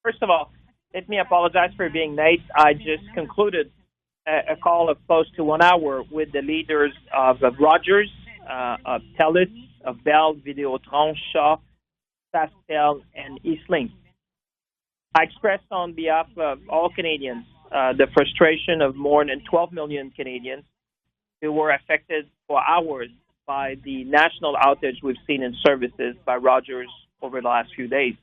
First of all, let me apologize for being late. I just concluded a call of close to 1 hour with the leaders of Rogers, of TELUS, of Bell, Videotron, Shaw, Pastel, and Eastlink. I expressed on behalf of all Canadians the frustration of more than 12 million Canadians who were affected for hours by the national outage we've seen in services by Rogers over the last few days.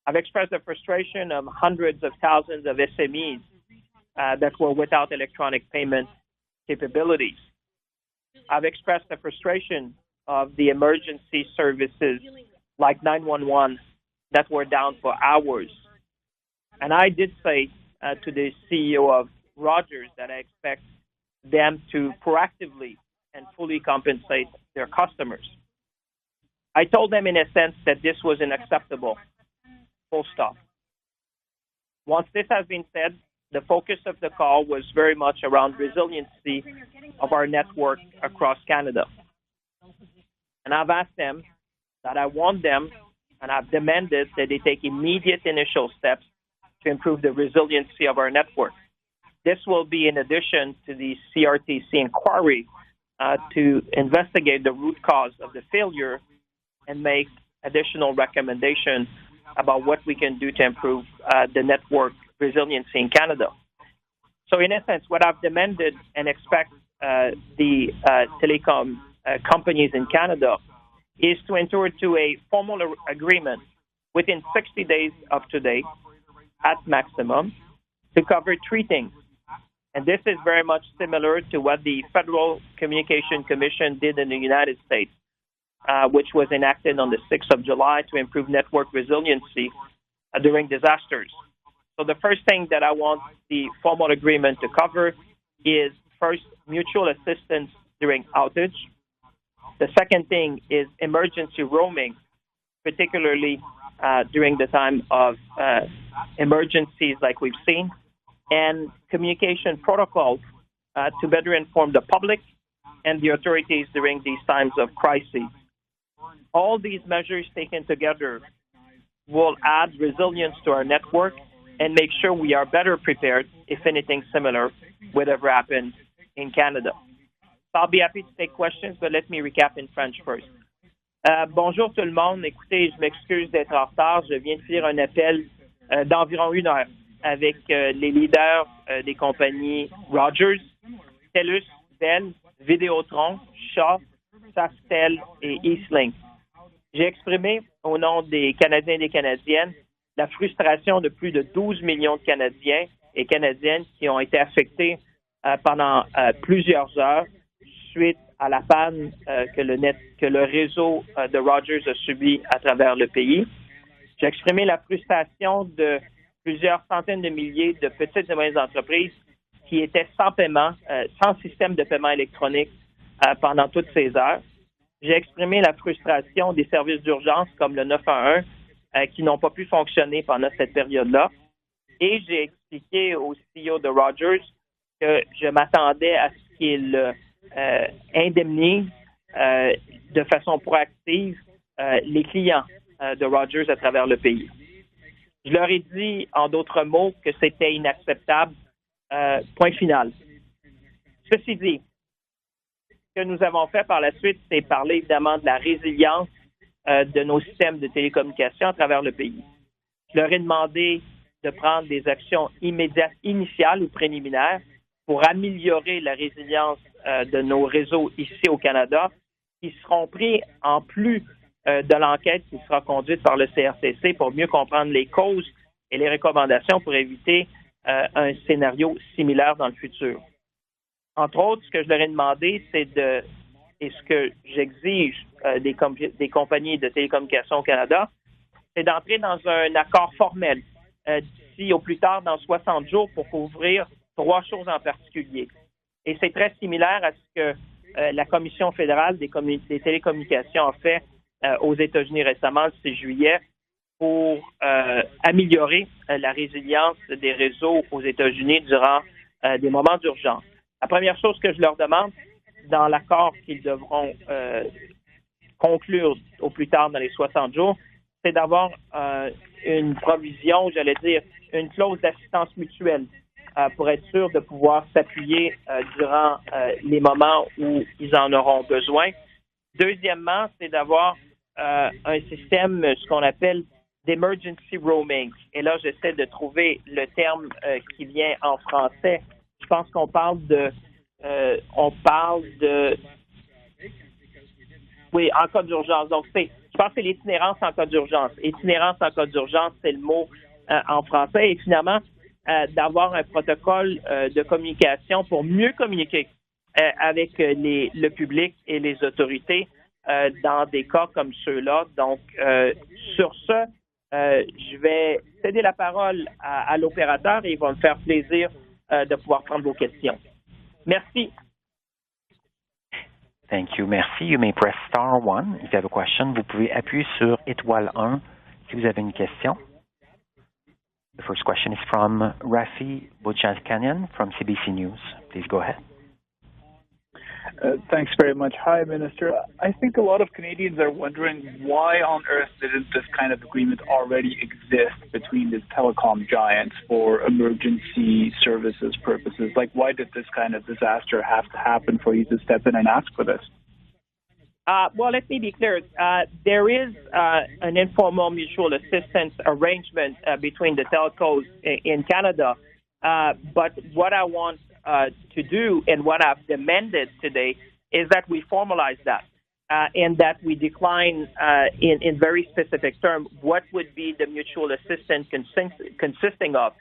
I've expressed the frustration of hundreds of thousands of SMEs that were without electronic payment capabilities. I've expressed the frustration of the emergency services like 911 that were down for hours. And I did say to the CEO of Rogers that I expect them to proactively and fully compensate their customers. I told them in a sense that this was unacceptable, full stop. Once this has been said, the focus of the call was very much around resiliency of our network across Canada. And I've asked them that I want them, and I've demanded that they take immediate initial steps to improve the resiliency of our network. This will be in addition to the CRTC inquiry to investigate the root cause of the failure and make additional recommendations about what we can do to improve the network resiliency in Canada. So in essence, what I've demanded and expect the telecom companies in Canada is to enter into a formal agreement within 60 days of today at maximum to cover three things. And this is very much similar to what the Federal Communications Commission did in the United States, which was enacted on the 6th of July to improve network resiliency during disasters. So the first thing that I want the formal agreement to cover is, first, mutual assistance during outage. The second thing is emergency roaming, particularly during the time of emergencies like we've seen, and communication protocols to better inform the public and the authorities during these times of crisis. All these measures taken together will add resilience to our network and make sure we are better prepared if anything similar would ever happen in Canada. So I'll be happy to take questions, but let me recap in French first. Bonjour tout le monde. Écoutez, je m'excuse d'être en retard. Je viens de finir un appel d'environ 1 heure avec les leaders des compagnies Rogers, TELUS, Bell, Videotron, Shaw, Pastel et Eastlink. J'ai exprimé au nom des Canadiens et des Canadiennes la frustration de plus de 12 millions de Canadiens et Canadiennes qui ont été affectés pendant plusieurs heures suite à la panne que le réseau de Rogers a subi à travers le pays. J'ai exprimé la frustration de plusieurs centaines de milliers de petites et moyennes entreprises qui étaient sans paiement, sans système de paiement électronique pendant toutes ces heures. J'ai exprimé la frustration des services d'urgence comme le 911 qui n'ont pas pu fonctionner pendant cette période-là. Et j'ai expliqué au CEO de Rogers que je m'attendais à ce qu'il indemnise de façon proactive les clients de Rogers à travers le pays. Je leur ai dit, en d'autres mots, que c'était inacceptable. Point final. Ceci dit, ce que nous avons fait par la suite, c'est parler évidemment de la résilience de nos systèmes de télécommunications à travers le pays. Je leur ai demandé de prendre des actions immédiates, initiales ou préliminaires pour améliorer la résilience de nos réseaux ici au Canada, qui seront pris en plus de l'enquête qui sera conduite par le CRTC pour mieux comprendre les causes et les recommandations pour éviter un scénario similaire dans le futur. Entre autres, ce que je leur ai demandé, et ce que j'exige des compagnies de télécommunications au Canada, c'est d'entrer dans un accord formel d'ici au plus tard dans 60 jours pour couvrir 3 choses en particulier. Et c'est très similaire à ce que la Commission fédérale des télécommunications a fait aux États-Unis récemment, le 6 juillet, pour améliorer la résilience des réseaux aux États-Unis durant des moments d'urgence. La première chose que je leur demande, dans l'accord qu'ils devront conclure au plus tard dans les 60 jours, c'est d'avoir une provision, j'allais dire, une clause d'assistance mutuelle pour être sûr de pouvoir s'appuyer durant les moments où ils en auront besoin. Deuxièmement, c'est d'avoir un système, ce qu'on appelle d'emergency roaming. Et là, j'essaie de trouver le terme qui vient en français. Je pense qu'on parle de oui, en cas d'urgence. Donc, je pense que c'est l'itinérance en cas d'urgence. Itinérance en cas d'urgence, c'est le mot en français. Et finalement, d'avoir un protocole de communication pour mieux communiquer avec le public et les autorités dans des cas comme ceux-là. Donc, sur ce, je vais céder la parole à l'opérateur et il va me faire plaisir de pouvoir prendre vos questions. Merci. Thank you. Merci. You may press star 1 if you have a question. Vous pouvez appuyer sur étoile 1 si vous avez une question. The first question is from Rafi Bojazkanian from CBC News. Please go ahead. Thanks very much. Hi, Minister. I think a lot of Canadians are wondering why on earth didn't this kind of agreement already exist between the telecom giants for emergency services purposes? Like, why did this kind of disaster have to happen for you to step in and ask for this? Well, let me be clear. There is an informal mutual assistance arrangement between the telcos in Canada. But what I want to do and what I've demanded today is that we formalize that and that we decline in very specific terms what would be the mutual assistance consisting of,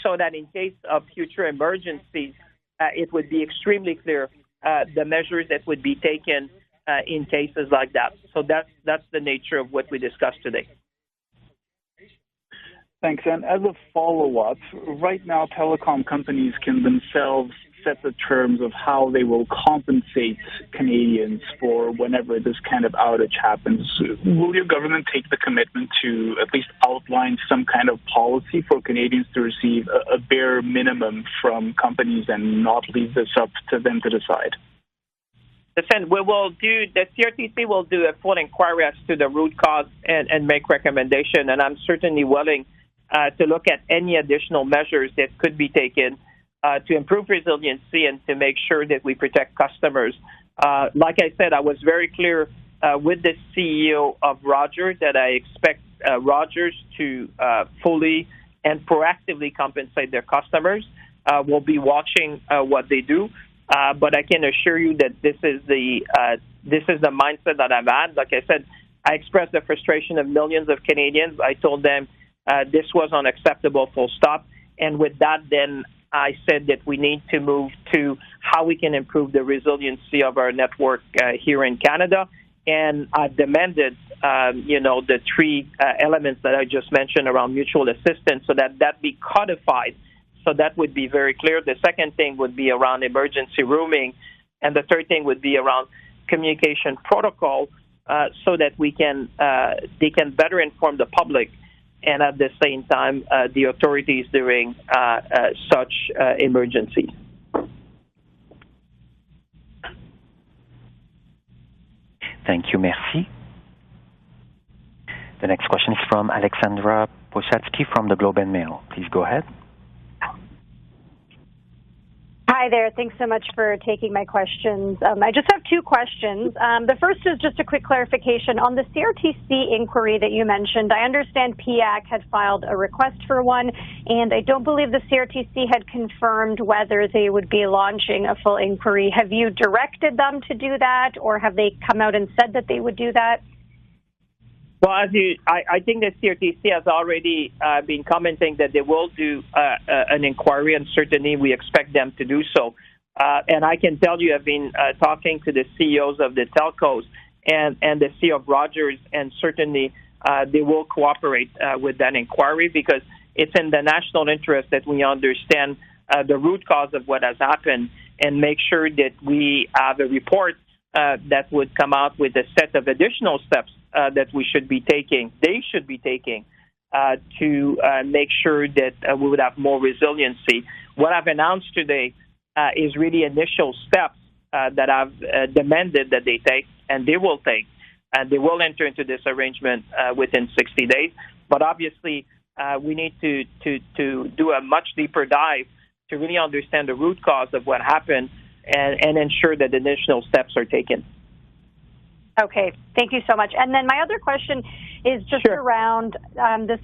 so that in case of future emergencies, it would be extremely clear the measures that would be taken in cases like that. So that's the nature of what we discussed today. Thanks. And as a follow-up, right now telecom companies can themselves set the terms of how they will compensate Canadians for whenever this kind of outage happens. Will your government take the commitment to at least outline some kind of policy for Canadians to receive a bare minimum from companies and not leave this up to them to decide? Listen, the CRTC will do a full inquiry as to the root cause and make recommendation, and I'm certainly willing to look at any additional measures that could be taken to improve resiliency and to make sure that we protect customers. Like I said, I was very clear with the CEO of Rogers that I expect Rogers to fully and proactively compensate their customers. We'll be watching what they do, but I can assure you that this is the mindset that I've had. Like I said, I expressed the frustration of millions of Canadians. I told them this was unacceptable, full stop. And with that, then I said that we need to move to how we can improve the resiliency of our network here in Canada. And I've demanded, the three elements that I just mentioned around mutual assistance so that be codified. So that would be very clear. The second thing would be around emergency roaming. And the third thing would be around communication protocol so that they can better inform the public and at the same time, the authorities during such emergencies. Thank you, merci. The next question is from Alexandra Posadsky from the Globe and Mail. Please go ahead. Hi there. Thanks so much for taking my questions. I just have two questions. The first is just a quick clarification. On the CRTC inquiry that you mentioned, I understand PAC had filed a request for one, and I don't believe the CRTC had confirmed whether they would be launching a full inquiry. Have you directed them to do that, or have they come out and said that they would do that? Well, I think the CRTC has already been commenting that they will do an inquiry, and certainly we expect them to do so. And I can tell you, I've been talking to the CEOs of the telcos and the CEO of Rogers, and certainly they will cooperate with that inquiry because it's in the national interest that we understand the root cause of what has happened and make sure that we have a report that would come out with a set of additional steps that we should be taking, they should be taking to make sure that we would have more resiliency. What I've announced today is really initial steps that I've demanded that they take, and they will take, and they will enter into this arrangement within 60 days. But obviously, we need to do a much deeper dive to really understand the root cause of what happened and ensure that additional steps are taken. Okay, thank you so much. And then my other question is just around this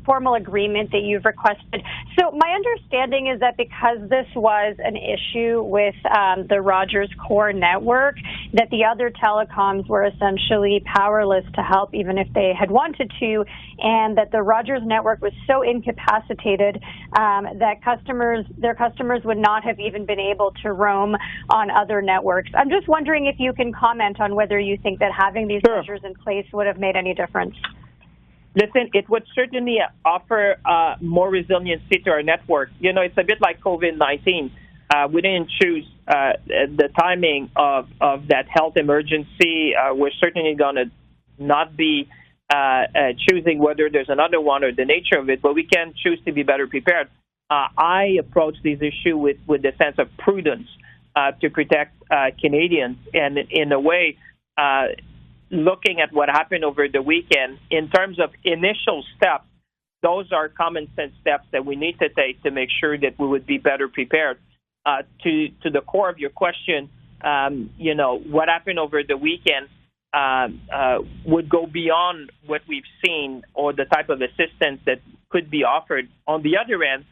formal agreement that you've requested. So my understanding is that because this was an issue with the Rogers core network, that the other telecoms were essentially powerless to help even if they had wanted to, and that the Rogers network was so incapacitated that their customers would not have even been able to roam on other networks. I'm just wondering if you can comment on whether you think that having these measures in place would have made any difference. Listen, it would certainly offer more resiliency to our network. You know, it's a bit like COVID-19. We didn't choose the timing of that health emergency. We're certainly going to not be choosing whether there's another one or the nature of it, but we can choose to be better prepared. I approach this issue with the sense of prudence to protect Canadians, and in a way, looking at what happened over the weekend, in terms of initial steps, those are common sense steps that we need to take to make sure that we would be better prepared. To the core of your question, you know, what happened over the weekend would go beyond what we've seen or the type of assistance that could be offered. On the other end,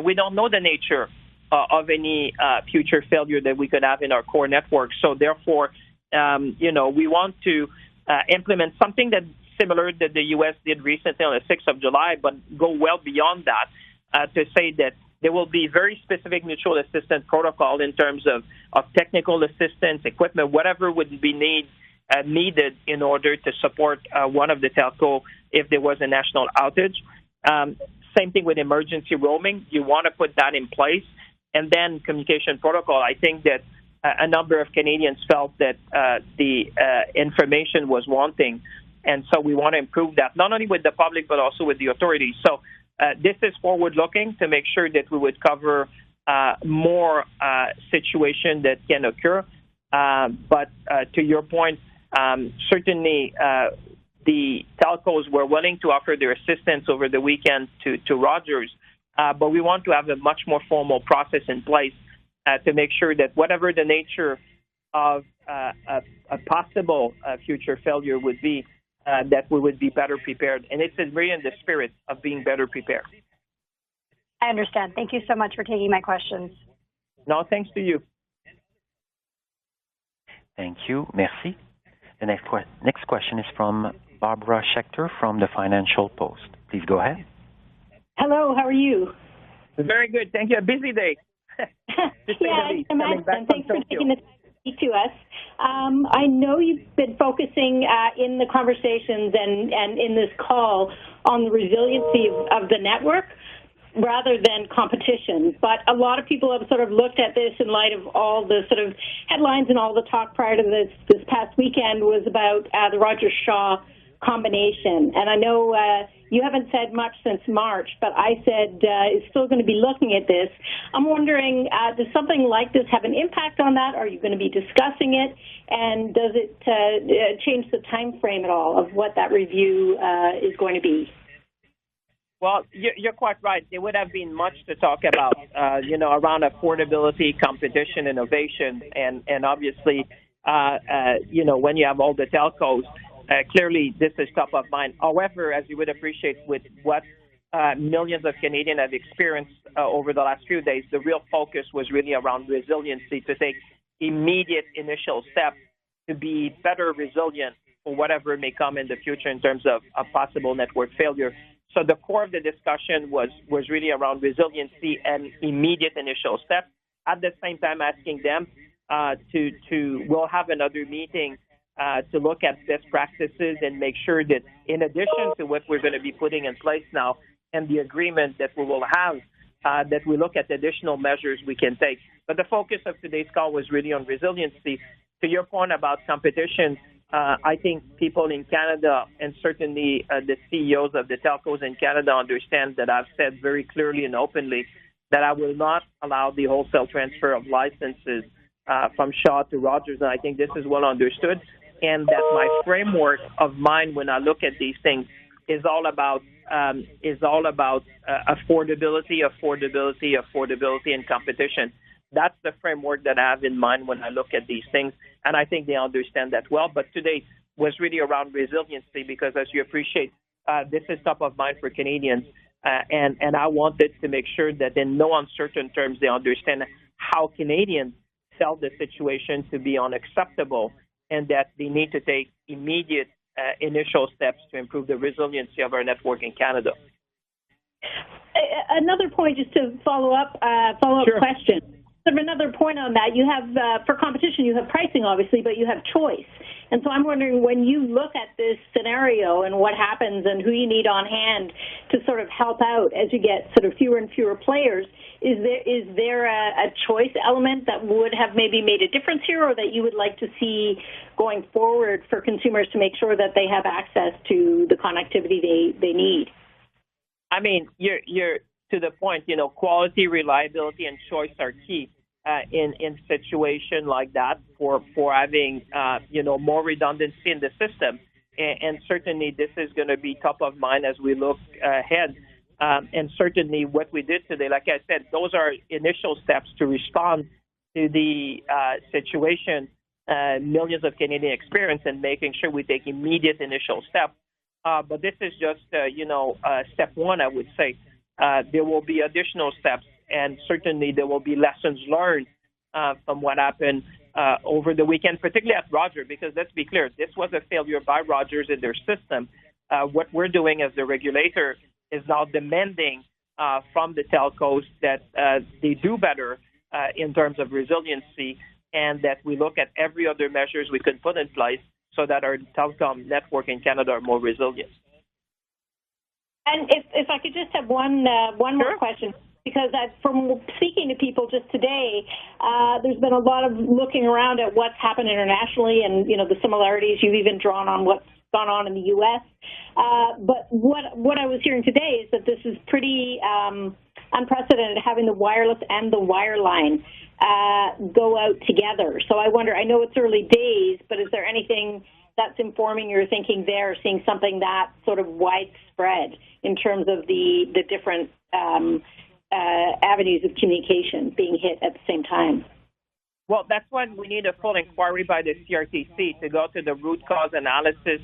we don't know the nature of any future failure that we could have in our core network. So therefore, you know, we want to implement something that's similar that the U.S. did recently on the 6th of July, but go well beyond that to say that there will be very specific mutual assistance protocol in terms of technical assistance, equipment, whatever would be needed in order to support one of the telco if there was a national outage. Same thing with emergency roaming. You want to put that in place. And then communication protocol. I think that a number of Canadians felt that the information was wanting, and so we want to improve that, not only with the public but also with the authorities. So this is forward-looking to make sure that we would cover more situations that can occur. But to your point, certainly the telcos were willing to offer their assistance over the weekend to Rogers, but we want to have a much more formal process in place to make sure that whatever the nature of a possible future failure would be, that we would be better prepared. And it's really in the spirit of being better prepared. I understand. Thank you so much for taking my questions. No, thanks to you. Thank you. Merci. The next question is from Barbara Schechter from the Financial Post. Please go ahead. Hello, how are you? Very good. Thank you. A busy day. Yeah, and thanks for taking the time to speak to us. I know you've been focusing in the conversations and in this call on the resiliency of the network rather than competition. But a lot of people have sort of looked at this in light of all the sort of headlines and all the talk prior to this past weekend was about the Rogers-Shaw combination. And I know you haven't said much since March, but I said it's still going to be looking at this. I'm wondering, does something like this have an impact on that? Are you going to be discussing it? And does it change the time frame at all of what that review is going to be? Well, you're quite right. There would have been much to talk about, around affordability, competition, innovation, and obviously, when you have all the telcos, clearly this is top of mind. However, as you would appreciate with what millions of Canadians have experienced over the last few days, the real focus was really around resiliency, to take immediate initial steps to be better resilient for whatever may come in the future in terms of a possible network failure. So the core of the discussion was really around resiliency and immediate initial steps. At the same time, asking them we'll have another meeting to look at best practices and make sure that in addition to what we're going to be putting in place now and the agreement that we will have, that we look at additional measures we can take. But the focus of today's call was really on resiliency. To your point about competition, I think people in Canada and certainly the CEOs of the telcos in Canada understand that I've said very clearly and openly that I will not allow the wholesale transfer of licenses from Shaw to Rogers, and I think this is well understood, and that my framework of mine when I look at these things is all about is all about affordability, and competition. That's the framework that I have in mind when I look at these things, and I think they understand that well. But today was really around resiliency because, as you appreciate, this is top of mind for Canadians, and I wanted to make sure that in no uncertain terms they understand how Canadians felt the situation to be unacceptable and that they need to take immediate initial steps to improve the resiliency of our network in Canada. Another point, just to follow up Sure. question. Sort of another point on that, you have, for competition, you have pricing, obviously, but you have choice. And so I'm wondering, when you look at this scenario and what happens and who you need on hand to sort of help out as you get sort of fewer and fewer players, is there a choice element that would have maybe made a difference here, or that you would like to see going forward for consumers to make sure that they have access to the connectivity they need? I mean, you're to the point, quality, reliability, and choice are key in situation like that for having, more redundancy in the system. And certainly this is going to be top of mind as we look ahead. And certainly what we did today, like I said, those are initial steps to respond to the situation millions of Canadians experience and making sure we take immediate initial steps. But this is just, step one, I would say. There will be additional steps, and certainly there will be lessons learned from what happened over the weekend, particularly at Rogers, because let's be clear, this was a failure by Rogers in their system. What we're doing as the regulator is now demanding from the telcos that they do better in terms of resiliency, and that we look at every other measures we can put in place so that our telecom network in Canada are more resilient. And if I could just have one more question, because from speaking to people just today, there's been a lot of looking around at what's happened internationally and, the similarities you've even drawn on what's gone on in the U.S. But what I was hearing today is that this is pretty unprecedented, having the wireless and the wireline go out together. So I wonder, I know it's early days, but is there anything that's informing your thinking there, seeing something that sort of widespread in terms of the different avenues of communication being hit at the same time? Well, that's when we need a full inquiry by the CRTC to go to the root cause analysis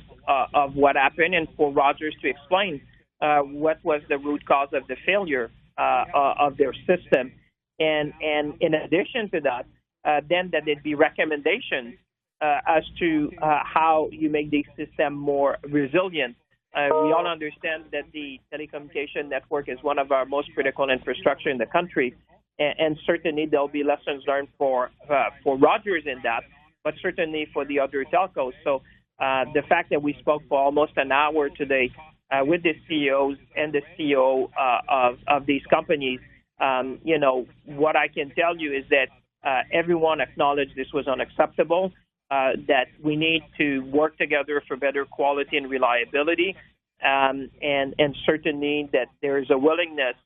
of what happened, and for Rogers to explain what was the root cause of the failure of their system. And in addition to that, then that there'd be recommendations as to how you make the system more resilient. We all understand that the telecommunication network is one of our most critical infrastructure in the country, and certainly there'll be lessons learned for Rogers in that, but certainly for the other telcos. So the fact that we spoke for almost an hour today with the CEOs and the CEO of these companies, what I can tell you is that everyone acknowledged this was unacceptable. That we need to work together for better quality and reliability, and certainly that there is a willingness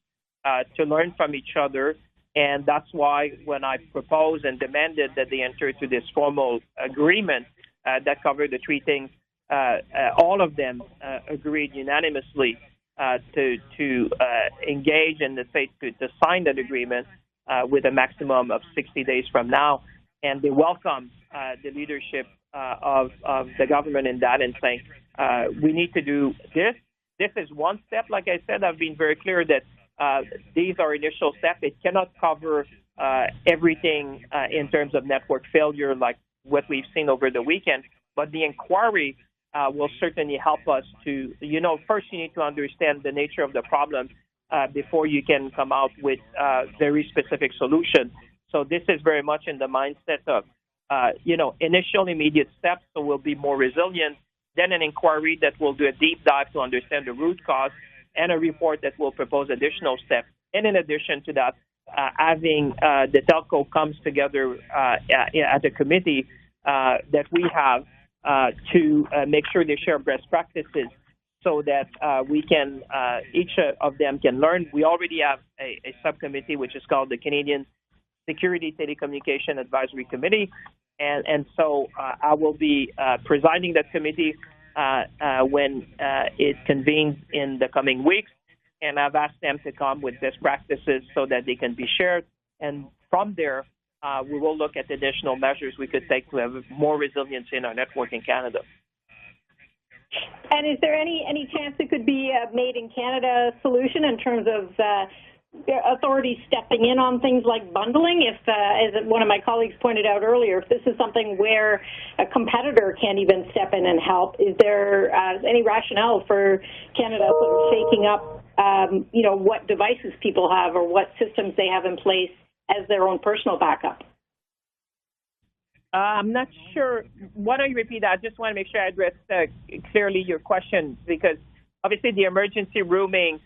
to learn from each other. And that's why when I proposed and demanded that they enter into this formal agreement that covered the three things, all of them agreed unanimously to engage and to sign that agreement with a maximum of 60 days from now. And they welcome the leadership of the government in that and saying, we need to do this. This is one step. Like I said, I've been very clear that these are initial steps. It cannot cover everything in terms of network failure like what we've seen over the weekend. But the inquiry will certainly help us to, first you need to understand the nature of the problem before you can come out with very specific solutions. So this is very much in the mindset of, initial immediate steps, so we'll be more resilient, then an inquiry that will do a deep dive to understand the root cause, and a report that will propose additional steps. And in addition to that, having the telco comes together at a committee that we have to make sure they share best practices so that we can, each of them can learn. We already have a subcommittee which is called the Canadian Security Telecommunication Advisory Committee, and so I will be presiding that committee when it convenes in the coming weeks. And I've asked them to come with best practices so that they can be shared. And from there, we will look at additional measures we could take to have more resiliency in our network in Canada. And is there any chance it could be a made in Canada solution in terms of authorities stepping in on things like bundling? If, as one of my colleagues pointed out earlier, if this is something where a competitor can't even step in and help, is there any rationale for Canada sort of shaking up, what devices people have or what systems they have in place as their own personal backup? I'm not sure. Why don't you repeat that? I just want to make sure I address clearly your question, because obviously the emergency roaming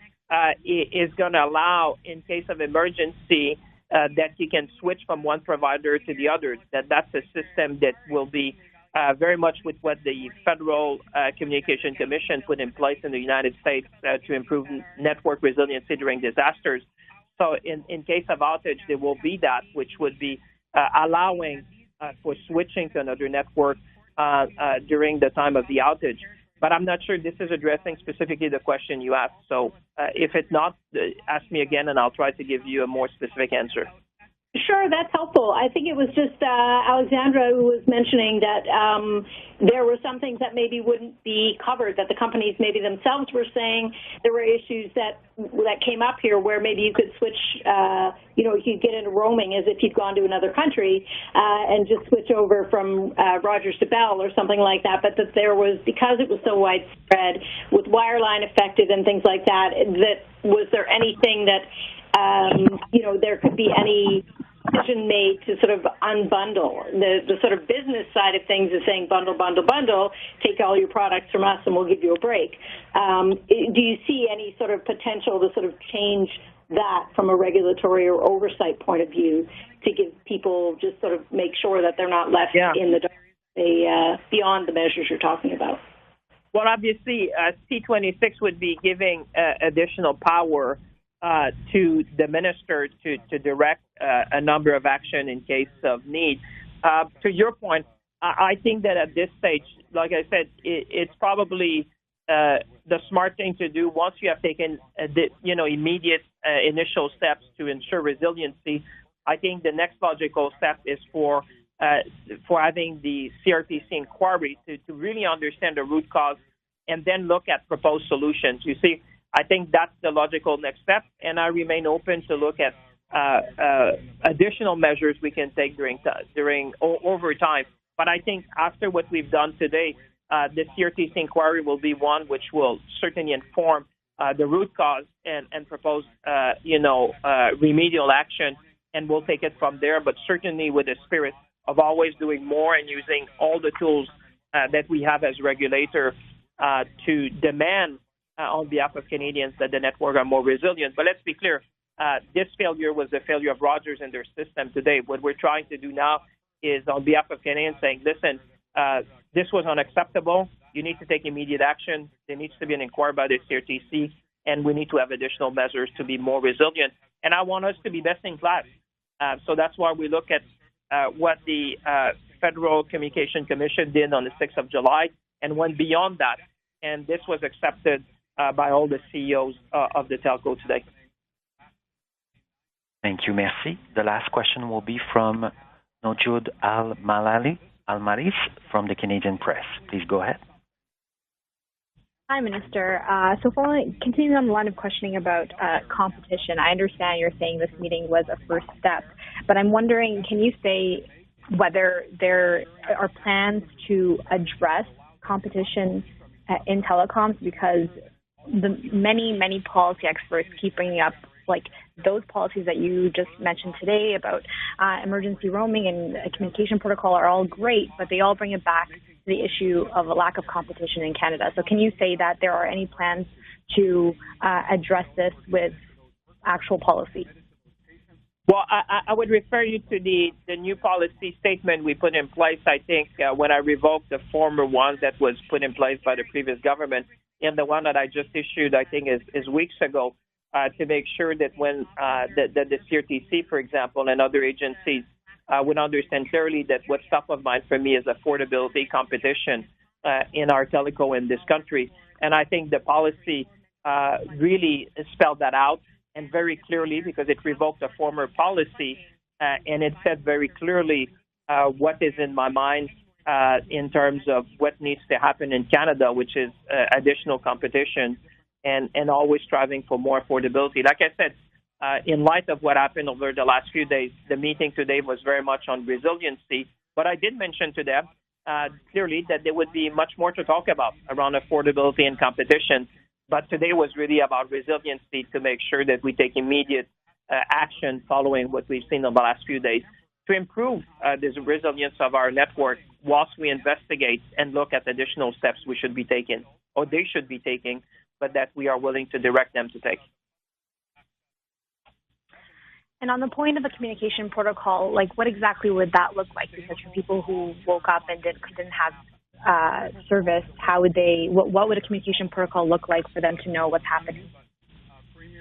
is going to allow, in case of emergency, that you can switch from one provider to the other. That's a system that will be very much with what the Federal Communications Commission put in place in the United States to improve network resiliency during disasters. So in case of outage, there will be that, which would be allowing for switching to another network during the time of the outage. But I'm not sure this is addressing specifically the question you asked. So if it's not, ask me again, and I'll try to give you a more specific answer. Sure, that's helpful. I think it was just Alexandra who was mentioning that there were some things that maybe wouldn't be covered, that the companies maybe themselves were saying there were issues that came up here where maybe you could switch, you could get into roaming as if you'd gone to another country and just switch over from Rogers to Bell or something like that, but that there was, because it was so widespread with wireline affected and things like that, was there anything that, there could be any decision made to sort of unbundle? The sort of business side of things is saying bundle, take all your products from us and we'll give you a break. Do you see any sort of potential to sort of change that from a regulatory or oversight point of view to give people, just sort of make sure that they're not left in the dark beyond the measures you're talking about? Well, obviously, C26 would be giving additional power to the minister to direct a number of action in case of need. To your point, I think that at this stage, like I said, it's probably the smart thing to do once you have taken immediate initial steps to ensure resiliency. I think the next logical step is for having the CRTC inquiry to really understand the root cause and then look at proposed solutions. You see, I think that's the logical next step, and I remain open to look at additional measures we can take over time. But I think after what we've done today, the CRTC inquiry will be one which will certainly inform the root cause and propose, remedial action, and we'll take it from there. But certainly with the spirit of always doing more and using all the tools that we have as regulator to demand on behalf of Canadians that the network are more resilient. But let's be clear, this failure was the failure of Rogers and their system today. What we're trying to do now is on behalf of Canadians saying, listen, this was unacceptable. You need to take immediate action. There needs to be an inquiry by the CRTC, and we need to have additional measures to be more resilient. And I want us to be best in class. So that's why we look at what the Federal Communications Commission did on the 6th of July and went beyond that. And this was accepted by all the CEOs of the telco today. Thank you, merci. The last question will be from Nojoud Al-Maris from the Canadian Press. Please go ahead. Hi, Minister. So continuing on the line of questioning about competition, I understand you're saying this meeting was a first step, but I'm wondering, can you say whether there are plans to address competition in telecoms? Because the many policy experts keep bringing up those policies that you just mentioned today about emergency roaming and a communication protocol are all great, but they all bring it back to the issue of a lack of competition in Canada. So can you say that there are any plans to address this with actual policy? Well, I would refer you to the new policy statement we put in place, I think, when I revoked the former one that was put in place by the previous government, and the one that I just issued, I think, is weeks ago, to make sure that when the CRTC, for example, and other agencies would understand clearly that what's top of mind for me is affordability, competition, in our telco in this country. And I think the policy really spelled that out and very clearly because it revoked a former policy and it said very clearly what is in my mind in terms of what needs to happen in Canada, which is additional competition and always striving for more affordability. Like I said, in light of what happened over the last few days, the meeting today was very much on resiliency, but I did mention to them clearly that there would be much more to talk about around affordability and competition. But today was really about resiliency to make sure that we take immediate action following what we've seen in the last few days to improve the resilience of our network whilst we investigate and look at additional steps we should be taking, or they should be taking, but that we are willing to direct them to take. And on the point of the communication protocol, like what exactly would that look like? Because for people who woke up and didn't have service, how would they? What would a communication protocol look like for them to know what's happening?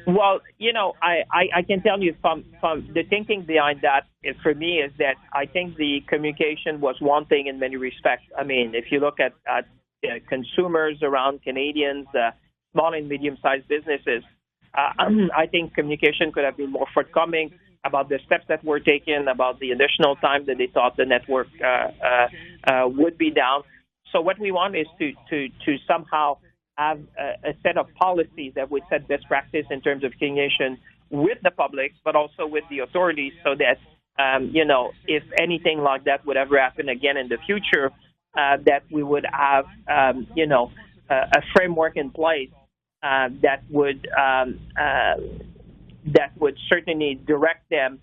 Well, I can tell you from the thinking behind that for me is that I think the communication was wanting in many respects. I mean, if you look at consumers around Canadians, small and medium-sized businesses, I think communication could have been more forthcoming about the steps that were taken, about the additional time that they thought the network would be down. So what we want is to somehow have a set of policies that would set best practice in terms of communication with the public, but also with the authorities so that, if anything like that would ever happen again in the future, that we would have, a framework in place that would certainly direct them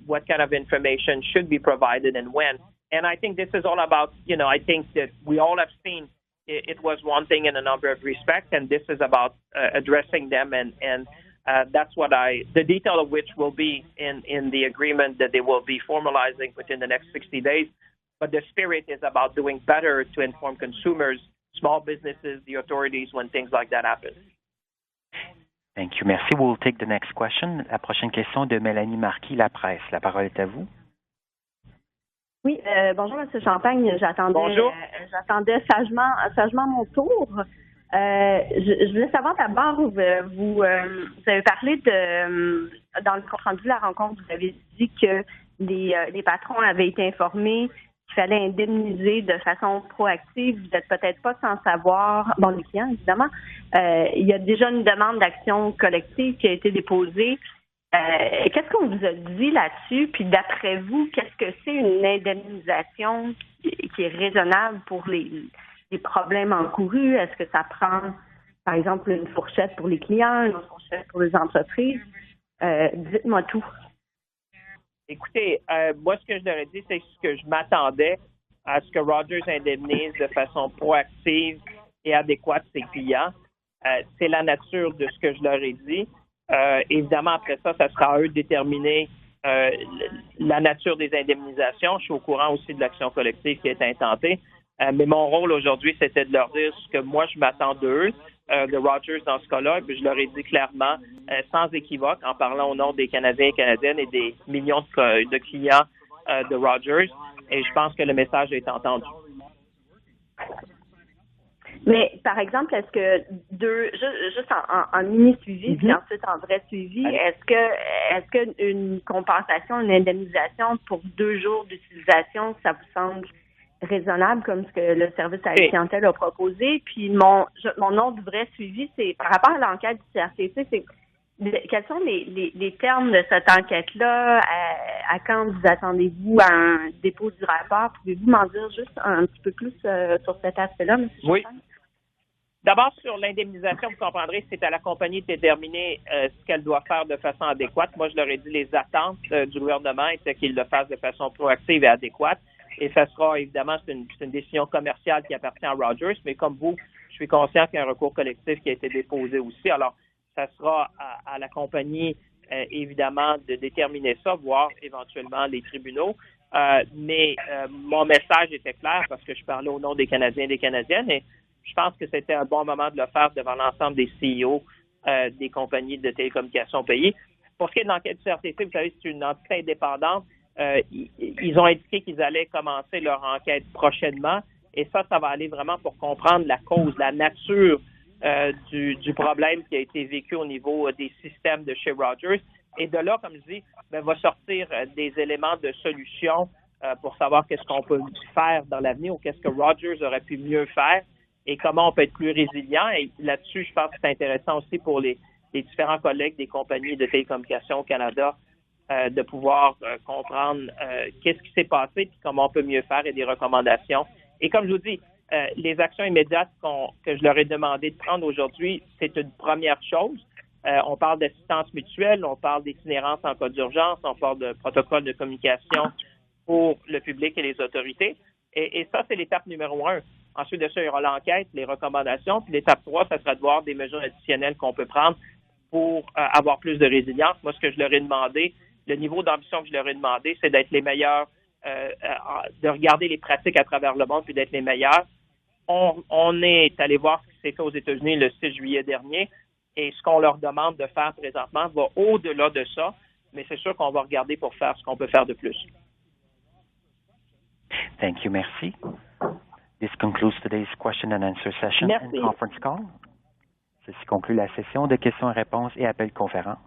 what kind of information should be provided and when. And I think this is all about, I think that we all have seen it was wanting in a number of respects, and this is about addressing them, and that's what the detail of which will be in the agreement that they will be formalizing within the next 60 days. But the spirit is about doing better to inform consumers, small businesses, the authorities when things like that happen. Thank you. Merci. We'll take the next question. La prochaine question de Mélanie Marquis, La Presse. La parole est à vous. Oui, bonjour, M. Champagne. J'attendais sagement mon tour. Je voulais savoir d'abord, vous avez parlé dans le compte-rendu de la rencontre, vous avez dit que les patrons avaient été informés qu'il fallait indemniser de façon proactive. Vous n'êtes peut-être pas sans savoir, les clients évidemment, il y a déjà une demande d'action collective qui a été déposée. Qu'est-ce qu'on vous a dit là-dessus? Puis d'après vous, qu'est-ce que c'est une indemnisation qui est raisonnable pour les problèmes encourus? Est-ce que ça prend, par exemple, une fourchette pour les clients, une fourchette pour les entreprises? Dites-moi tout. Écoutez, moi, ce que je leur ai dit, c'est que je m'attendais à ce que Rogers indemnise de façon proactive et adéquate ses clients. C'est la nature de ce que je leur ai dit. Évidemment, après ça sera à eux de déterminer la nature des indemnisations. Je suis au courant aussi de l'action collective qui est intentée. Mais mon rôle aujourd'hui, c'était de leur dire ce que moi, je m'attends d'eux, de Rogers dans ce cas-là. Et puis je leur ai dit clairement, sans équivoque, en parlant au nom des Canadiens et Canadiennes et des millions de clients de Rogers. Et je pense que le message est entendu. Mais, par exemple, est-ce que juste en mini-suivi, puis ensuite en vrai suivi, est-ce que une compensation, une indemnisation pour 2 jours d'utilisation, ça vous semble raisonnable comme ce que le service à la clientèle a proposé? Puis mon autre vrai suivi, c'est par rapport à l'enquête du CRTC, c'est quels sont les termes de cette enquête-là? À quand vous attendez-vous à un dépôt du rapport? Pouvez-vous m'en dire juste un petit peu plus sur cet aspect-là, M. Champagne? Oui. D'abord, sur l'indemnisation, vous comprendrez, c'est à la compagnie de déterminer ce qu'elle doit faire de façon adéquate. Moi, je leur ai dit les attentes du gouvernement étaient qu'ils le fassent de façon proactive et adéquate. Et ça sera, évidemment, c'est une décision commerciale qui appartient à Rogers, mais comme vous, je suis conscient qu'il y a un recours collectif qui a été déposé aussi. Alors, ça sera à la compagnie, évidemment, de déterminer ça, voire éventuellement les tribunaux. Mais mon message était clair parce que je parlais au nom des Canadiens et des Canadiennes et je pense que c'était un bon moment de le faire devant l'ensemble des CEO des compagnies de télécommunications au pays. Pour ce qui est de l'enquête du CRTC, vous savez, c'est une entité indépendante. Ils ont indiqué qu'ils allaient commencer leur enquête prochainement. Et ça va aller vraiment pour comprendre la cause, la nature du problème qui a été vécu au niveau des systèmes de chez Rogers. Et de là, comme je dis, va sortir des éléments de solution pour savoir qu'est-ce qu'on peut faire dans l'avenir ou qu'est-ce que Rogers aurait pu mieux faire et comment on peut être plus résilient. Et là-dessus, je pense que c'est intéressant aussi pour les différents collègues des compagnies de télécommunications au Canada de pouvoir comprendre qu'est-ce qui s'est passé et comment on peut mieux faire et des recommandations. Et comme je vous dis, les actions immédiates que je leur ai demandé de prendre aujourd'hui, c'est une première chose. On parle d'assistance mutuelle, on parle d'itinérance en cas d'urgence, on parle de protocole de communication pour le public et les autorités. Et ça, c'est l'étape numéro 1. Ensuite de ça, il y aura l'enquête, les recommandations. Puis l'étape 3, ça sera de voir des mesures additionnelles qu'on peut prendre pour avoir plus de résilience. Moi, ce que je leur ai demandé, le niveau d'ambition que je leur ai demandé, c'est d'être les meilleurs, de regarder les pratiques à travers le monde puis d'être les meilleurs. On est allé voir ce qui s'est fait aux États-Unis le 6 juillet dernier et ce qu'on leur demande de faire présentement va au-delà de ça, mais c'est sûr qu'on va regarder pour faire ce qu'on peut faire de plus. Thank you. Merci. This concludes today's question and answer session and conference call. Ceci conclut la session de questions et réponses et appels conférence.